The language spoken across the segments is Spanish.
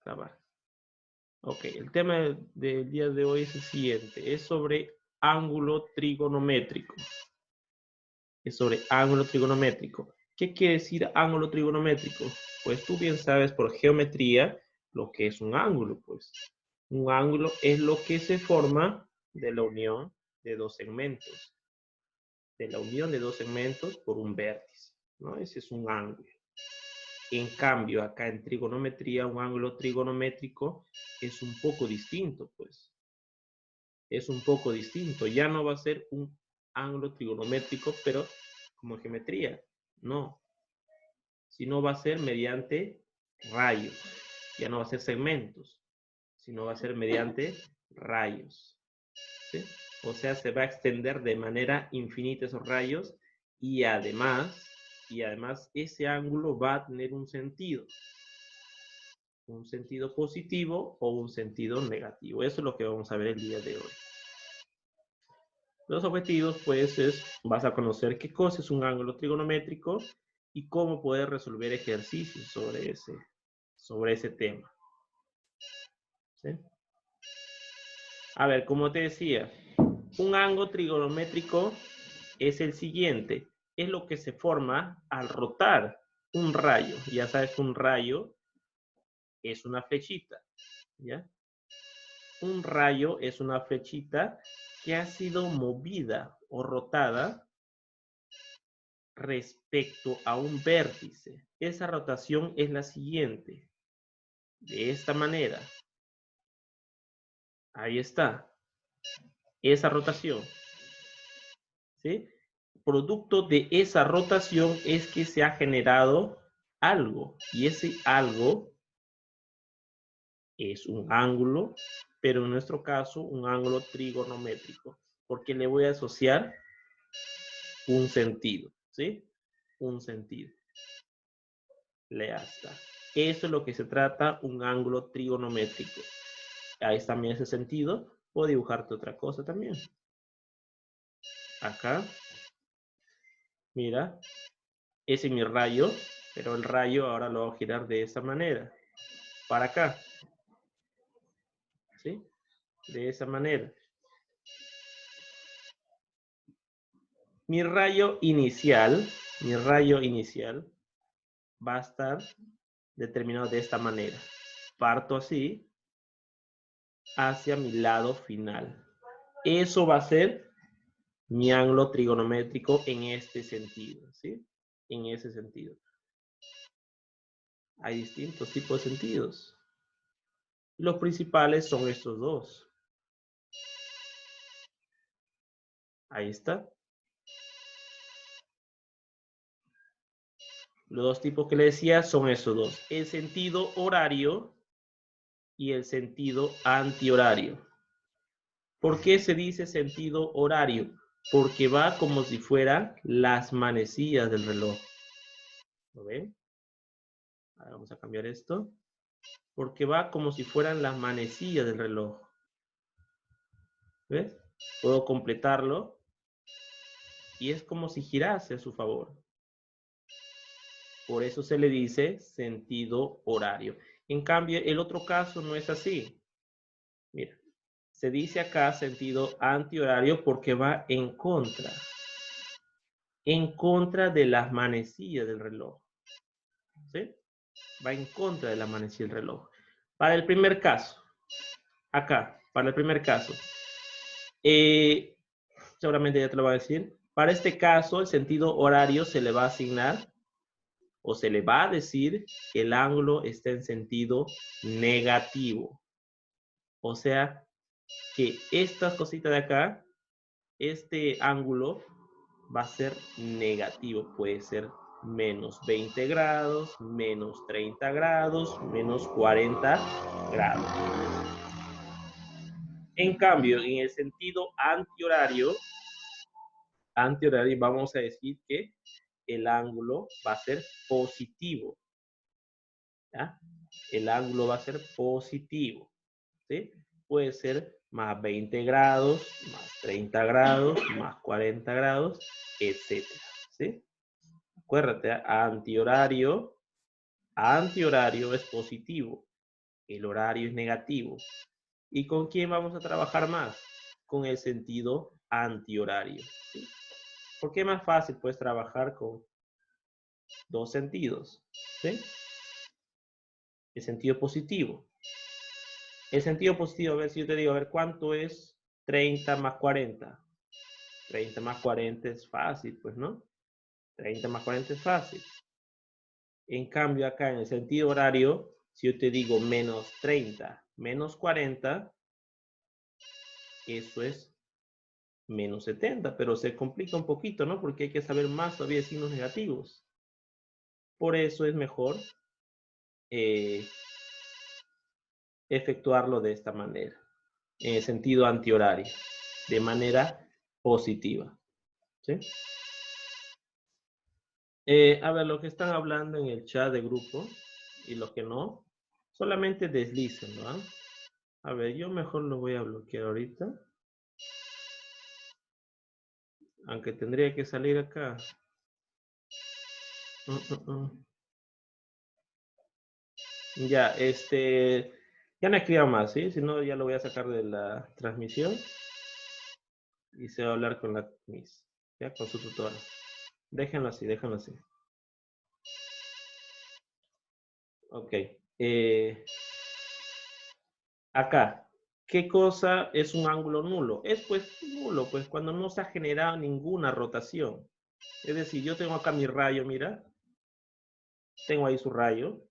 Grabar. Ok, el tema del día de hoy es el siguiente. Es sobre ángulo trigonométrico. Es sobre ángulo trigonométrico. ¿Qué quiere decir ángulo trigonométrico? Pues tú bien sabes por geometría lo que es un ángulo, pues. Un ángulo es lo que se forma de la unión de dos segmentos. De la unión de dos segmentos por un vértice, ¿no? Ese es un ángulo. En cambio, acá en trigonometría, un ángulo trigonométrico es un poco distinto, pues. Es un poco distinto. Ya no va a ser un ángulo trigonométrico, pero como geometría. No. Sino va a ser mediante rayos. Ya no va a ser segmentos, sino va a ser mediante rayos. ¿Sí? O sea, se va a extender de manera infinita esos rayos y además ese ángulo va a tener un sentido positivo o un sentido negativo. Eso es lo que vamos a ver el día de hoy. Los objetivos, pues, vas a conocer qué cosa es un ángulo trigonométrico y cómo poder resolver ejercicios sobre ese tema. ¿Sí? A ver, como te decía, un ángulo trigonométrico es el siguiente. Es lo que se forma al rotar un rayo. Ya sabes que un rayo es una flechita, ¿ya? Un rayo es una flechita que ha sido movida o rotada respecto a un vértice. Esa rotación es la siguiente. De esta manera. Ahí está. Esa rotación. ¿Sí? Producto de esa rotación es que se ha generado algo. Y ese algo es un ángulo, pero en nuestro caso un ángulo trigonométrico, porque le voy a asociar un sentido, ¿sí? Un sentido. Le está. Eso es lo que se trata un ángulo trigonométrico. Ahí está también ese sentido. Puedo dibujarte otra cosa también. Acá. Mira. Ese es mi rayo, pero el rayo ahora lo voy a girar de esa manera. Para acá. ¿Sí? De esa manera. Mi rayo inicial va a estar determinado de esta manera. Parto así hacia mi lado final. Eso va a ser mi ángulo trigonométrico en este sentido, ¿sí? En ese sentido. Hay distintos tipos de sentidos. Los principales son estos dos. Ahí está. Los dos tipos que le decía son esos dos. El sentido horario y el sentido antihorario. ¿Por qué se dice sentido horario? Porque va como si fueran las manecillas del reloj. ¿Lo ven? Ahora vamos a cambiar esto. Porque va como si fueran las manecillas del reloj. ¿Ves? Puedo completarlo. Y es como si girase a su favor. Por eso se le dice sentido horario. En cambio, el otro caso no es así. Mira, se dice acá sentido antihorario porque va en contra. En contra de las manecillas del reloj. ¿Sí? Va en contra de la manecilla del reloj. Para el primer caso, acá, para el primer caso, seguramente ya te lo voy a decir. Para este caso, el sentido horario se le va a asignar o se le va a decir que el ángulo está en sentido negativo. O sea, que estas cositas de acá, este ángulo va a ser negativo. Puede ser menos 20 grados, menos 30 grados, menos 40 grados. En cambio, en el sentido antihorario vamos a decir que el ángulo va a ser positivo. ¿Ya? El ángulo va a ser positivo. ¿Sí? Puede ser más 20 grados, más 30 grados, más 40 grados, etc. ¿Sí? Acuérdate, antihorario es positivo. El horario es negativo. ¿Y con quién vamos a trabajar más? Con el sentido antihorario. ¿Sí? Porque es más fácil, pues, trabajar con dos sentidos. ¿Sí? El sentido positivo. El sentido positivo, a ver si yo te digo, a ver, ¿cuánto es 30 más 40? 30 más 40 es fácil, pues, ¿no? 30 más 40 es fácil. En cambio, acá en el sentido horario, si yo te digo menos 30, menos 40, eso es menos 70, pero se complica un poquito, ¿no? Porque hay que saber más todavía de signos negativos. Por eso es mejor efectuarlo de esta manera, en el sentido antihorario, de manera positiva. ¿Sí? A ver, lo que están hablando en el chat de grupo y lo que no, solamente deslícenlo, ¿no? A ver, yo mejor lo voy a bloquear ahorita. Aunque tendría que salir acá. Ya, ya no escriba más, ¿sí? Si no, ya lo voy a sacar de la transmisión y se va a hablar con la Miss, ya, con su tutora. Déjenlo así, déjenlo así. Ok. Acá, ¿qué cosa es un ángulo nulo? Es pues nulo, pues cuando no se ha generado ninguna rotación. Es decir, yo tengo acá mi rayo, mira. Tengo ahí su rayo.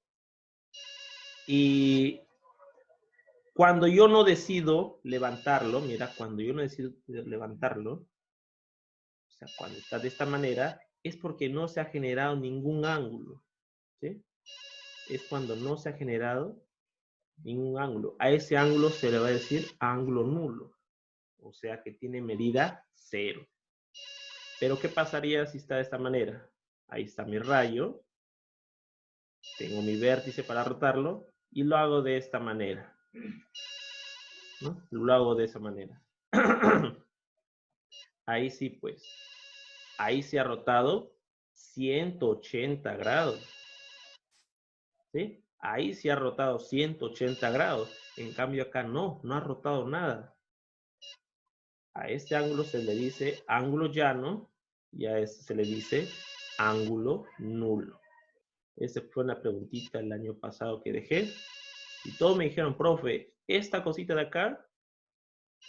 Y cuando yo no decido levantarlo, mira, cuando yo no decido levantarlo, o sea, cuando está de esta manera, es porque no se ha generado ningún ángulo, ¿sí? Es cuando no se ha generado ningún ángulo. A ese ángulo se le va a decir ángulo nulo, o sea que tiene medida 0. Pero ¿qué pasaría si está de esta manera? Ahí está mi rayo, tengo mi vértice para rotarlo y lo hago de esta manera, ¿no? Lo hago de esa manera. Ahí sí, pues, ahí se ha rotado 180 grados, ¿sí? Ahí se ha rotado 180 grados. En cambio acá no ha rotado nada. A este ángulo se le dice ángulo llano y a este se le dice ángulo nulo. Esa fue una preguntita el año pasado que dejé. Y todos me dijeron, profe, esta cosita de acá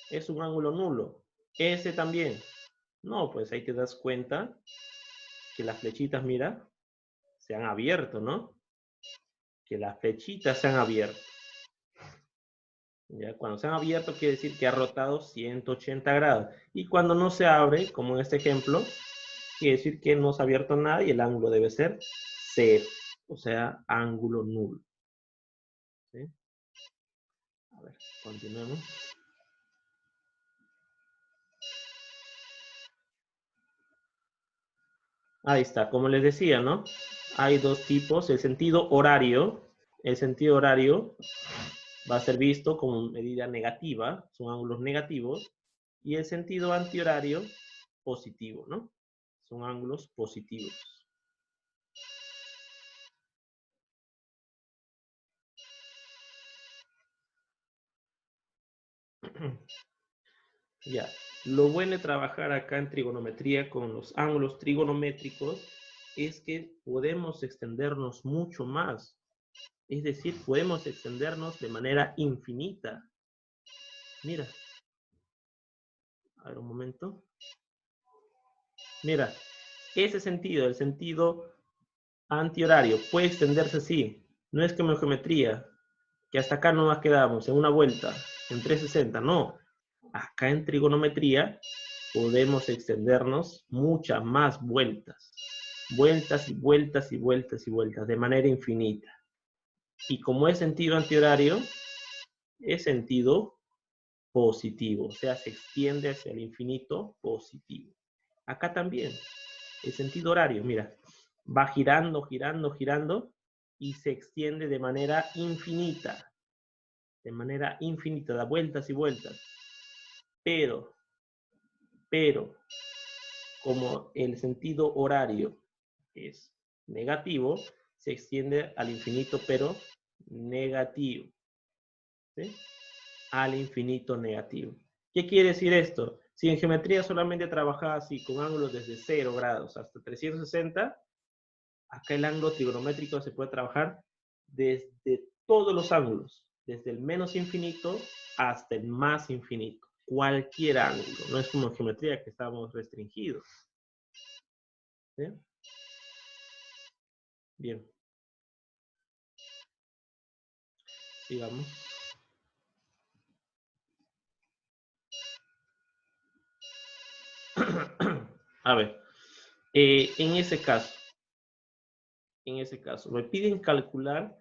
es un ángulo nulo. Ese también. No, pues ahí te das cuenta que las flechitas, mira, se han abierto, ¿no? Que las flechitas se han abierto. ¿Ya? Cuando se han abierto quiere decir que ha rotado 180 grados. Y cuando no se abre, como en este ejemplo, quiere decir que no se ha abierto nada y el ángulo debe ser 0. O sea, ángulo nulo. ¿Sí? A ver, continuemos. Ahí está, como les decía, ¿no? Hay dos tipos. El sentido horario va a ser visto como medida negativa, son ángulos negativos, y el sentido antihorario positivo, ¿no? Son ángulos positivos. Ya, lo bueno de trabajar acá en trigonometría con los ángulos trigonométricos es que podemos extendernos mucho más. Es decir, podemos extendernos de manera infinita. Mira, a ver un momento. Mira, ese sentido, el sentido antihorario, puede extenderse así. No es como en geometría, que hasta acá no nos quedamos, en una vuelta, en 360, no. Acá en trigonometría podemos extendernos muchas más vueltas. Vueltas y vueltas y vueltas y vueltas, de manera infinita. Y como es sentido antihorario, es sentido positivo, o sea, se extiende hacia el infinito positivo. Acá también, el sentido horario, mira, va girando, girando, girando y se extiende de manera infinita. De manera infinita, da vueltas y vueltas. Pero, como el sentido horario es negativo, se extiende al infinito, pero negativo. ¿sí? Al infinito negativo. ¿Qué quiere decir esto? Si en geometría solamente trabajaba así, con ángulos desde 0 grados hasta 360, acá el ángulo trigonométrico se puede trabajar desde todos los ángulos, desde el menos infinito hasta el más infinito. Cualquier ángulo, no es como en geometría que estamos restringidos. ¿Sí? Bien. Sigamos. A ver, en ese caso, me piden calcular,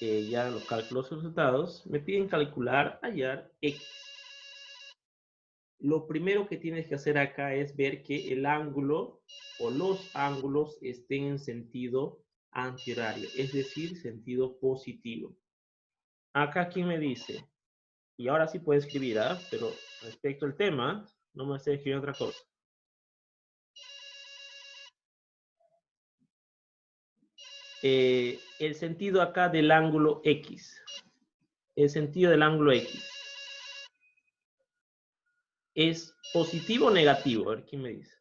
ya los cálculos resultados, me piden calcular, hallar X. Lo primero que tienes que hacer acá es ver que el ángulo o los ángulos estén en sentido antihorario, es decir, sentido positivo. Acá, ¿quién me dice? Y ahora sí puedo escribir, ¿ah? Pero respecto al tema, no me estoy escribiendo otra cosa. El sentido acá del ángulo X. El sentido del ángulo X. ¿Es positivo o negativo? A ver, ¿quién me dice?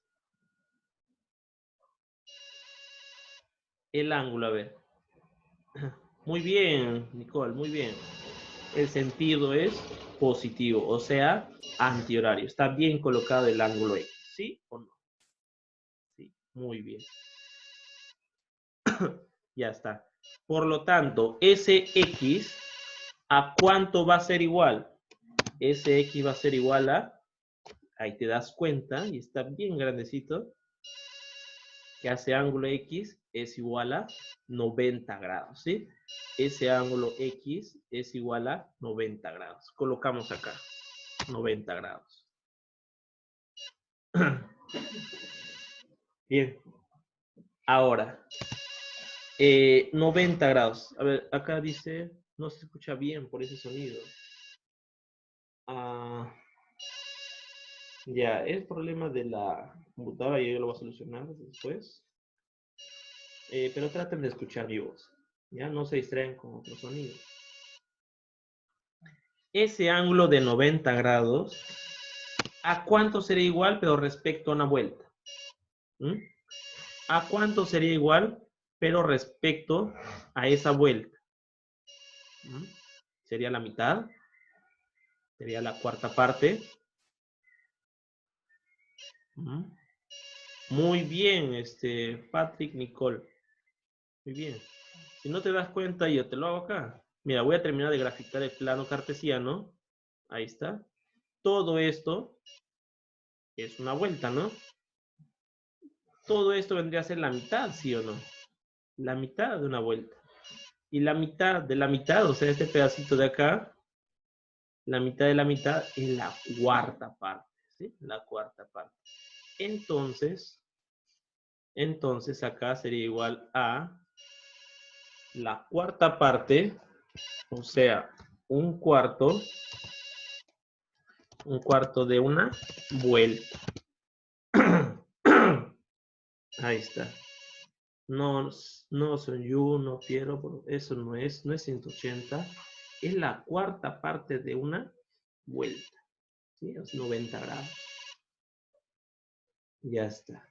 El ángulo, a ver. Muy bien, Nicole, muy bien. El sentido es positivo, o sea, antihorario. Está bien colocado el ángulo X, ¿sí o no? Sí, muy bien. Ya está. Por lo tanto, ese X, ¿a cuánto va a ser igual? Ese X va a ser igual a, ahí te das cuenta, y está bien grandecito, que ese ángulo X es igual a 90 grados, ¿sí? Ese ángulo X es igual a 90 grados. Colocamos acá, 90 grados. Bien. Ahora, 90 grados. A ver, acá dice, no se escucha bien por ese sonido. Ah, ya, es problema de la computadora y yo lo voy a solucionar después. Pero traten de escuchar mi voz. Ya, no se distraen con otro sonido. Ese ángulo de 90 grados, ¿a cuánto sería igual, pero respecto a una vuelta? ¿Mm? ¿A cuánto sería igual, pero respecto a esa vuelta? ¿Mm? ¿Sería la mitad? ¿Sería la cuarta parte? ¿Mm? Muy bien, Patrick Nicole. Muy bien. Si no te das cuenta, yo te lo hago acá. Mira, voy a terminar de graficar el plano cartesiano. Ahí está. Todo esto es una vuelta, ¿no? Todo esto vendría a ser la mitad, ¿sí o no? La mitad de una vuelta. Y la mitad de la mitad, o sea, este pedacito de acá, la mitad de la mitad es la cuarta parte, ¿sí? La cuarta parte. Entonces acá sería igual a la cuarta parte, o sea, un cuarto de una vuelta. Ahí está. No, no soy yo, no quiero, eso no es 180. Es la cuarta parte de una vuelta. ¿Sí? Es 90 grados. Ya está.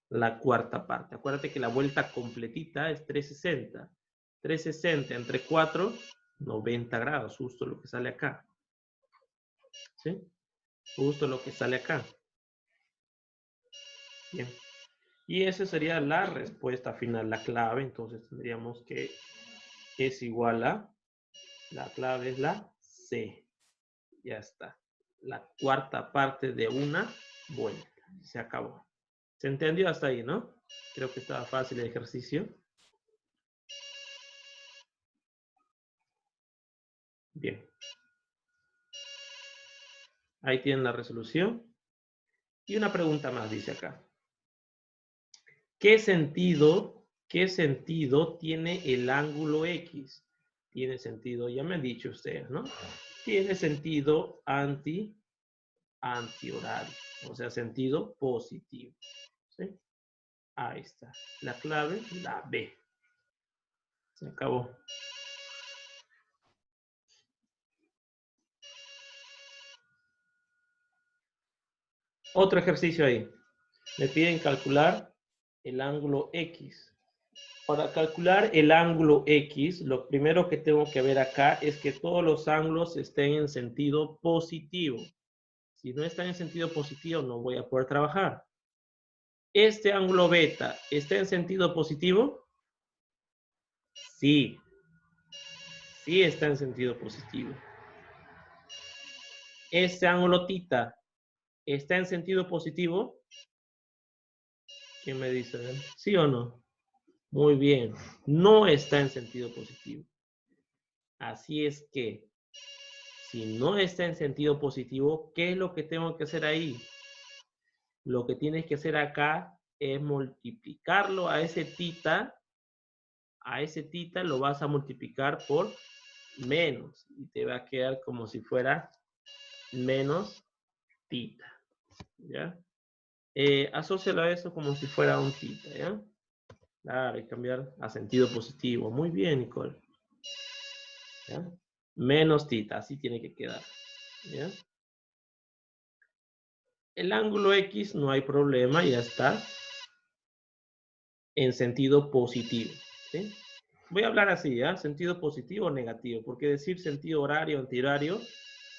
La cuarta parte. Acuérdate que la vuelta completita es 360. 360 entre 4, 90 grados, justo lo que sale acá. ¿Sí? Justo lo que sale acá. Bien. Y esa sería la respuesta final, la clave. Entonces tendríamos que es igual a, la clave es la C. Ya está. La cuarta parte de una vuelta. Se acabó. ¿Se entendió hasta ahí, no? Creo que estaba fácil el ejercicio. Bien. Ahí tienen la resolución. Y una pregunta más dice acá. ¿Qué sentido tiene el ángulo X? Tiene sentido, ya me han dicho ustedes, ¿no? Tiene sentido antihorario, o sea, sentido positivo. ¿Sí? Ahí está. La clave, la B. Se acabó. Otro ejercicio ahí. Me piden calcular el ángulo X. Para calcular el ángulo X, lo primero que tengo que ver acá es que todos los ángulos estén en sentido positivo. Si no están en sentido positivo, no voy a poder trabajar. ¿Este ángulo beta está en sentido positivo? Sí. Sí está en sentido positivo. ¿Este ángulo tita está en sentido positivo? ¿Quién me dice? ¿Sí o no? Muy bien. No está en sentido positivo. Así es que, si no está en sentido positivo, ¿qué es lo que tengo que hacer ahí? Lo que tienes que hacer acá es multiplicarlo a ese tita lo vas a multiplicar por menos y te va a quedar como si fuera menos tita, ¿ya? Asócialo a eso como si fuera un tita, ¿ya? Claro, y cambiar a sentido positivo. Muy bien, Nicole. ¿Ya? Menos tita, así tiene que quedar, ¿ya? El ángulo X no hay problema, ya está en sentido positivo, ¿sí? Voy a hablar así, ¿ya? Sentido positivo o negativo, porque decir sentido horario, antihorario,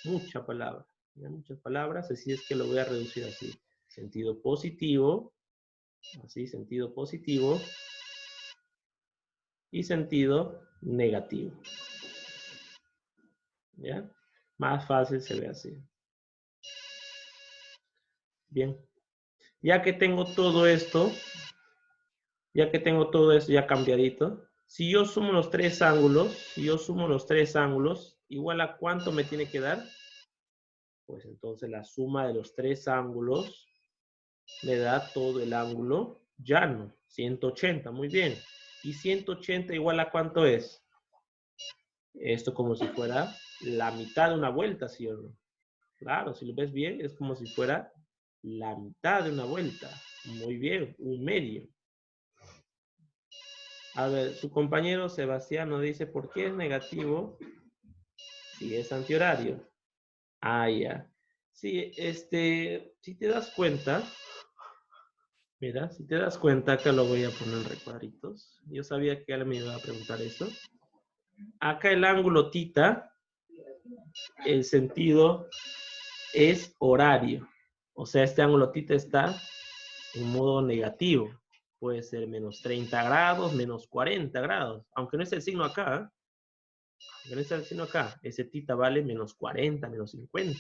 mucha palabra, ¿ya? Muchas palabras, así es que lo voy a reducir así. Sentido positivo, así, sentido positivo y sentido negativo, ¿ya? Más fácil se ve así. Bien, ya que tengo todo esto ya cambiadito, si yo sumo los tres ángulos, igual a ¿cuánto me tiene que dar? Pues entonces la suma de los tres ángulos me da todo el ángulo llano, 180, muy bien. ¿Y 180 igual a cuánto es? Esto como si fuera la mitad de una vuelta, ¿sí o no? Claro, si lo ves bien, es como si fuera la mitad de una vuelta. Muy bien, un medio. A ver, su compañero Sebastián nos dice, ¿por qué es negativo si es antihorario? Ah, ya. Sí, si te das cuenta, mira, si te das cuenta, acá lo voy a poner en recuadritos. Yo sabía que él me iba a preguntar eso. Acá el ángulo tita, el sentido es horario. O sea, este ángulo tita está en modo negativo. Puede ser menos 30 grados, menos 40 grados. Aunque no es el signo acá, ese tita vale menos 40, menos 50.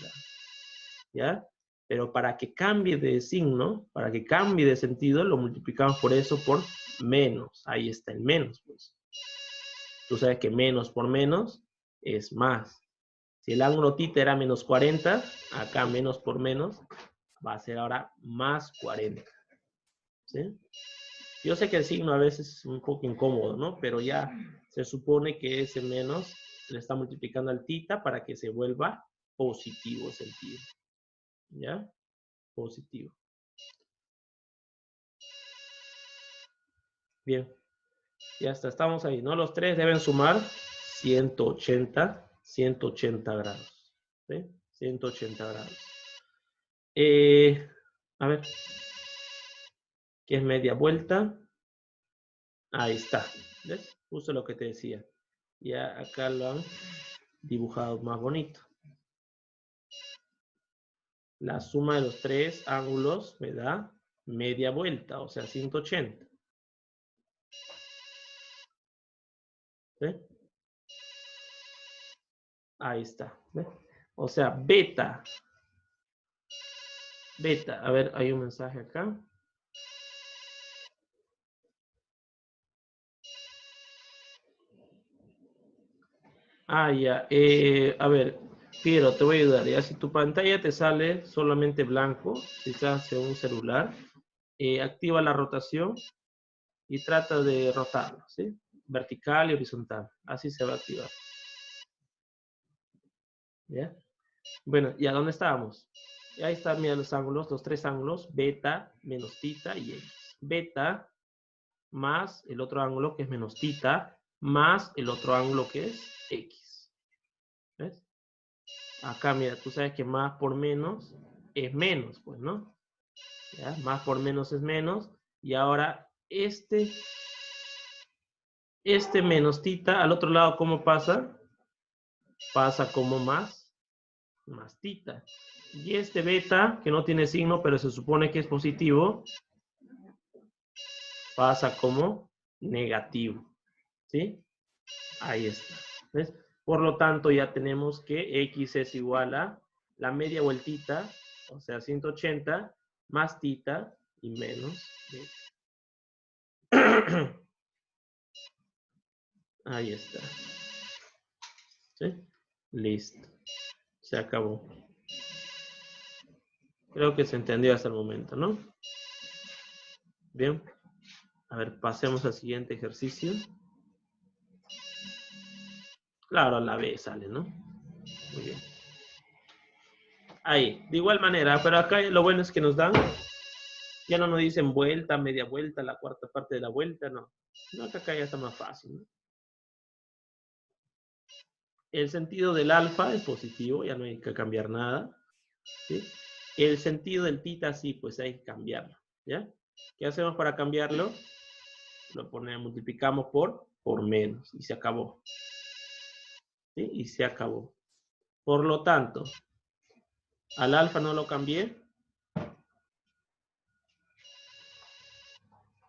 ¿Ya? Pero para que cambie de signo, para que cambie de sentido, lo multiplicamos por eso por menos. Ahí está el menos, pues. Tú sabes que menos por menos es más. Si el ángulo tita era menos 40, acá menos por menos va a ser ahora más 40. ¿Sí? Yo sé que el signo a veces es un poco incómodo, ¿no? Pero ya se supone que ese menos le está multiplicando al tita para que se vuelva positivo sentido. ¿Ya? Positivo. Bien. Ya está, estamos ahí, ¿no? Los tres deben sumar 180 grados. ¿Sí? 180 grados. A ver, ¿qué es media vuelta? Ahí está. ¿Ves? Justo lo que te decía. Ya acá lo han dibujado más bonito. La suma de los tres ángulos me da media vuelta, o sea, 180. ¿Sí? Ahí está. ¿Ves? O sea, beta. Beta. A ver, hay un mensaje acá. Ah, ya. A ver, Piero, te voy a ayudar. Ya, si tu pantalla te sale solamente blanco, si estás en un celular, activa la rotación y trata de rotarlo, ¿sí? Vertical y horizontal. Así se va a activar. ¿Ya? Bueno, ¿y a dónde estábamos? Y ahí están, mira los ángulos, los tres ángulos, beta, menos tita y x. Beta más el otro ángulo que es menos tita, más el otro ángulo que es x. ¿Ves? Acá, mira, tú sabes que más por menos es menos, pues, ¿no? ¿Ya? Más por menos es menos. Y ahora este menos tita, al otro lado, ¿cómo pasa? Pasa como más tita. Y este beta, que no tiene signo, pero se supone que es positivo, pasa como negativo. ¿Sí? Ahí está. ¿Ves? Por lo tanto, ya tenemos que X es igual a la media vueltita, o sea, 180, más tita y menos beta. Ahí está. ¿Sí? Listo. Se acabó. Creo que se entendió hasta el momento, ¿no? Bien. A ver, pasemos al siguiente ejercicio. Claro, la B sale, ¿no? Muy bien. Ahí, de igual manera, pero acá lo bueno es que nos dan, ya no nos dicen vuelta, media vuelta, la cuarta parte de la vuelta, no. No, acá ya está más fácil, ¿no? El sentido del alfa es positivo, ya no hay que cambiar nada. ¿Sí? El sentido del tita sí, pues hay que cambiarlo, ¿ya? ¿Qué hacemos para cambiarlo? Lo ponemos, multiplicamos por menos y se acabó. ¿Sí? Y se acabó. Por lo tanto, al alfa no lo cambié.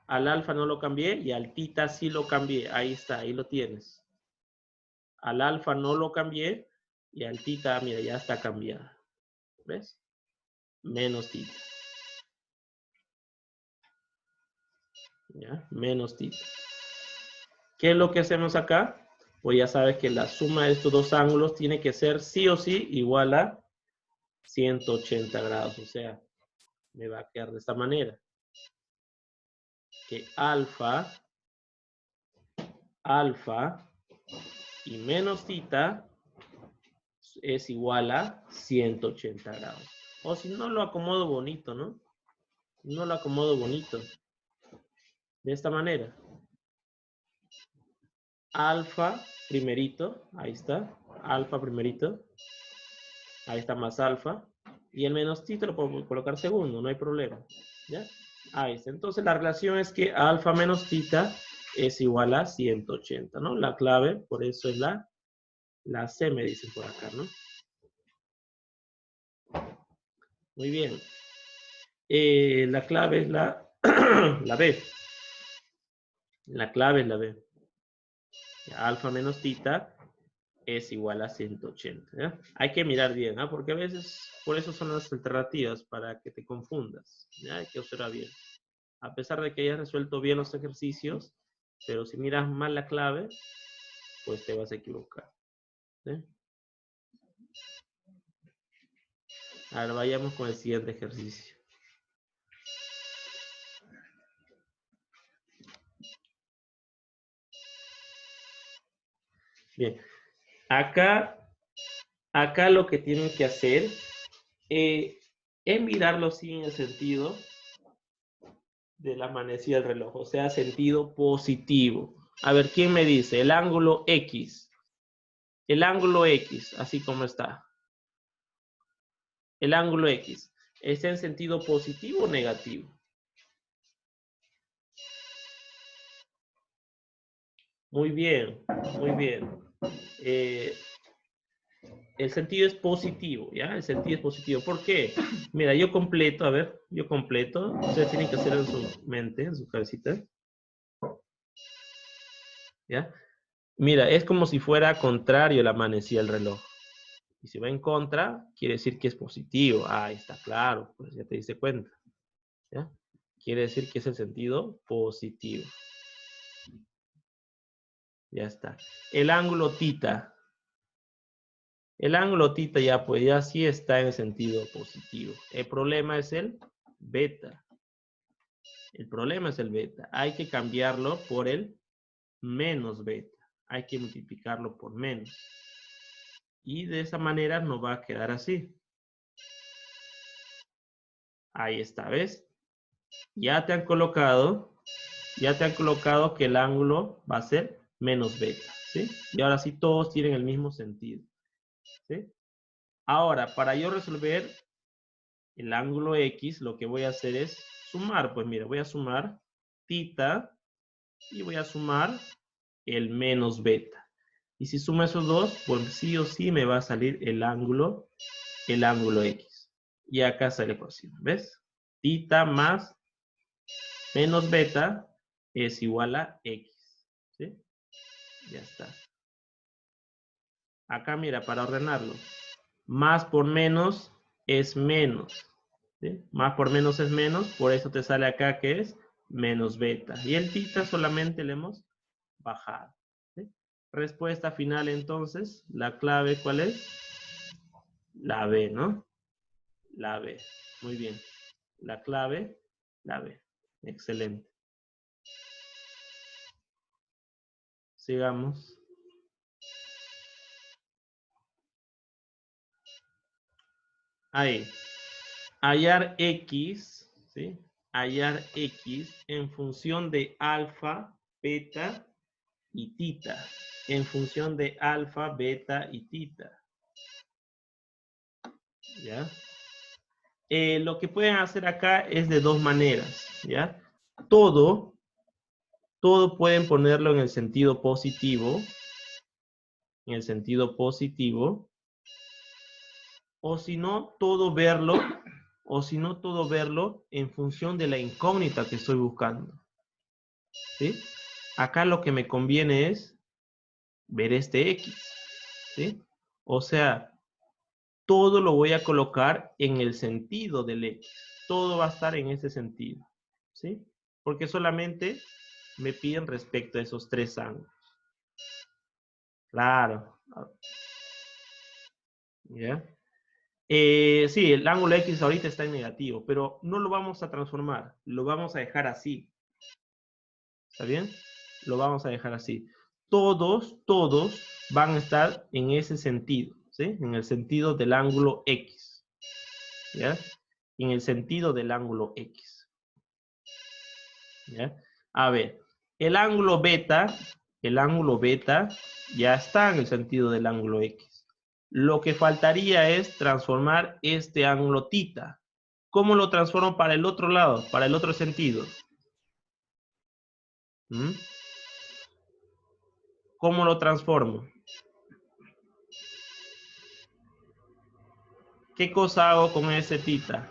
Al alfa no lo cambié y al tita sí lo cambié. Ahí está, ahí lo tienes. Al alfa no lo cambié y al tita, mira, ya está cambiada. ¿Ves? Menos tita. ¿Ya? Menos tita. ¿Qué es lo que hacemos acá? Pues ya sabes que la suma de estos dos ángulos tiene que ser sí o sí igual a 180 grados. O sea, me va a quedar de esta manera. Que alfa y menos tita es igual a 180 grados. O si no lo acomodo bonito, ¿no? No lo acomodo bonito. De esta manera. Alfa primerito, ahí está. Alfa primerito. Ahí está más alfa. Y el menos tita lo puedo colocar segundo, no hay problema. ¿Ya? Ahí está. Entonces la relación es que alfa menos tita es igual a 180, ¿no? La clave, por eso es la C, me dicen por acá, ¿no? Muy bien. La clave es la B. La clave es la B. Alfa menos tita es igual a 180. ¿Ya? Hay que mirar bien, ¿ah? Porque a veces, por eso son las alternativas, para que te confundas. ¿Ya? Hay que observar bien. A pesar de que hayas resuelto bien los ejercicios, pero si miras mal la clave, pues te vas a equivocar. ¿Sí? Ahora vayamos con el siguiente ejercicio. Bien, acá lo que tienen que hacer es mirarlo así en el sentido de la manecilla del reloj, o sea, sentido positivo. A ver, ¿quién me dice? El ángulo X. El ángulo X, así como está. El ángulo X. ¿Está en sentido positivo o negativo? Muy bien, muy bien. El sentido es positivo, ¿ya? El sentido es positivo. ¿Por qué? Mira, yo completo, a ver, yo completo. Ustedes tienen que hacer en su mente, en su cabecita. ¿Ya? Mira, es como si fuera contrario la manecilla del reloj. Y si va en contra, quiere decir que es positivo. Ah, está claro, pues ya te diste cuenta. ¿Ya? Quiere decir que es el sentido positivo. Ya está. El ángulo tita. El ángulo tita ya, pues ya sí está en el sentido positivo. El problema es el beta. El problema es el beta. Hay que cambiarlo por el menos beta. Hay que multiplicarlo por menos. Y de esa manera nos va a quedar así. Ahí está, ¿ves? Ya te han colocado que el ángulo va a ser menos beta, ¿sí? Y ahora sí todos tienen el mismo sentido, ¿sí? Ahora, para yo resolver el ángulo X, lo que voy a hacer es sumar. Pues mira, voy a sumar tita y voy a sumar el menos beta. Y si sumo esos dos, pues sí o sí me va a salir el ángulo X. Y acá está la ecuación, ¿ves? Tita más menos beta es igual a X. ¿Sí? Ya está. Acá mira, para ordenarlo. Más por menos es menos. ¿Sí? Más por menos es menos, por eso te sale acá que es menos beta. Y el tita solamente le hemos bajado. ¿Sí? Respuesta final entonces, la clave ¿cuál es? La B, ¿no? La B. Muy bien. La clave, la B. Excelente. Sigamos. Ahí. Hallar X, ¿sí? Hallar X en función de alfa, beta y tita. En función de alfa, beta y tita. ¿Ya? Lo que pueden hacer acá es de dos maneras, ¿ya? Todo pueden ponerlo en el sentido positivo, o si no, todo verlo en función de la incógnita que estoy buscando, ¿sí? Acá lo que me conviene es ver este X, ¿sí? O sea, todo lo voy a colocar en el sentido del X. Todo va a estar en ese sentido, ¿sí? Porque solamente me piden respecto a esos tres ángulos. Claro. ¿Ya? Sí, el ángulo X ahorita está en negativo, pero no lo vamos a transformar. Lo vamos a dejar así. ¿Está bien? Lo vamos a dejar así. Todos van a estar en ese sentido, ¿sí? En el sentido del ángulo X. ¿Ya? En el sentido del ángulo X. ¿Ya? A ver, el ángulo beta ya está en el sentido del ángulo X. Lo que faltaría es transformar este ángulo tita. ¿Cómo lo transformo para el otro lado, para el otro sentido? ¿Mm? ¿Cómo lo transformo? ¿Qué cosa hago con ese tita?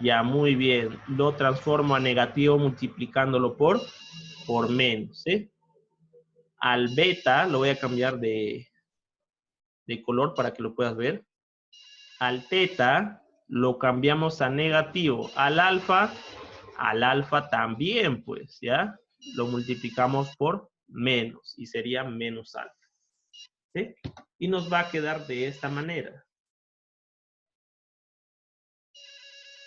Ya, muy bien. Lo transformo a negativo multiplicándolo por menos, ¿sí? Al beta lo voy a cambiar de color para que lo puedas ver. Al teta lo cambiamos a negativo. Al alfa también, pues, ¿ya? Lo multiplicamos por menos y sería menos alfa. ¿Sí? Y nos va a quedar de esta manera.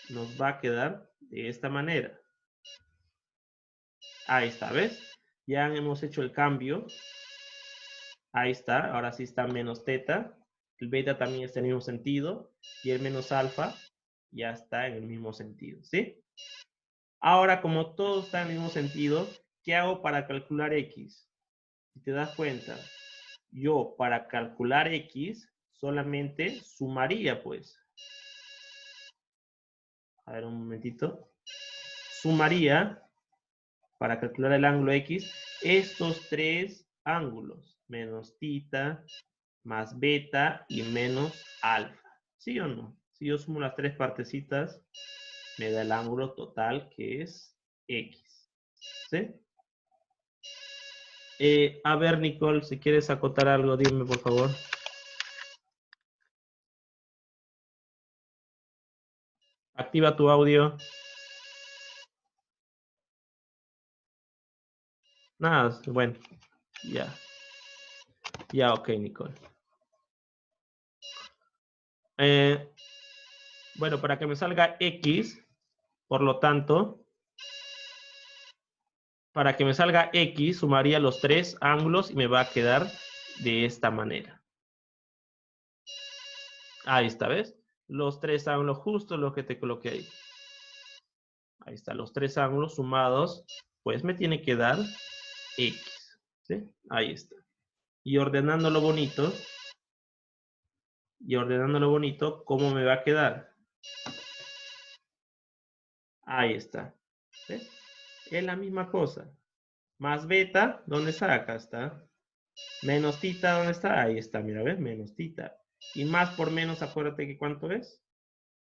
Nos va a quedar de esta manera. Ahí está, ¿ves? Ya hemos hecho el cambio. Ahí está, ahora sí está menos teta. El beta también está en el mismo sentido. Y el menos alfa ya está en el mismo sentido, ¿sí? Ahora, como todo está en el mismo sentido, ¿qué hago para calcular X? Si te das cuenta, yo para calcular X solamente sumaría, pues. A ver, un momentito. Sumaría, para calcular el ángulo X, estos tres ángulos. Menos tita, más beta y menos alfa. ¿Sí o no? Si yo sumo las tres partecitas, me da el ángulo total que es X. ¿Sí? A ver, Nicole, si quieres acotar algo, dime por favor. Activa tu audio. Nada, bueno, ya. Ya, ok, Nicole. Bueno, para que me salga X, por lo tanto, para que me salga X, sumaría los tres ángulos y me va a quedar de esta manera. Ahí está, ¿ves? Los tres ángulos, justo lo que te coloqué ahí. Ahí está, los tres ángulos sumados, pues me tiene que dar X. ¿Sí? Ahí está. Y ordenándolo bonito, ¿cómo me va a quedar? Ahí está. ¿Ves? Es la misma cosa. Más beta, ¿dónde está? Acá está. Menos tita, ¿dónde está? Ahí está, mira, ¿ves? Menos tita. Y más por menos, acuérdate que ¿cuánto es?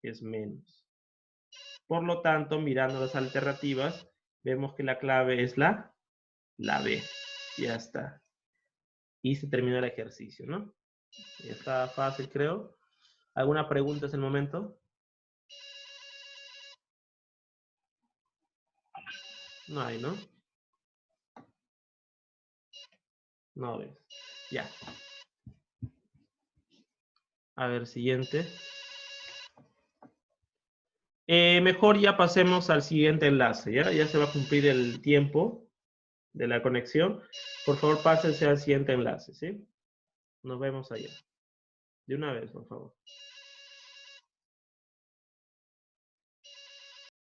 Es menos. Por lo tanto, mirando las alternativas, vemos que la clave es la B. Ya está. Y se terminó el ejercicio, ¿no? Ya está fácil, creo. ¿Alguna pregunta en el momento? No hay, ¿no? No ves. Ya. A ver, siguiente. Mejor ya pasemos al siguiente enlace, ¿ya? Ya se va a cumplir el tiempo de la conexión. Por favor, pásense al siguiente enlace, ¿sí? Nos vemos allá. De una vez, por favor.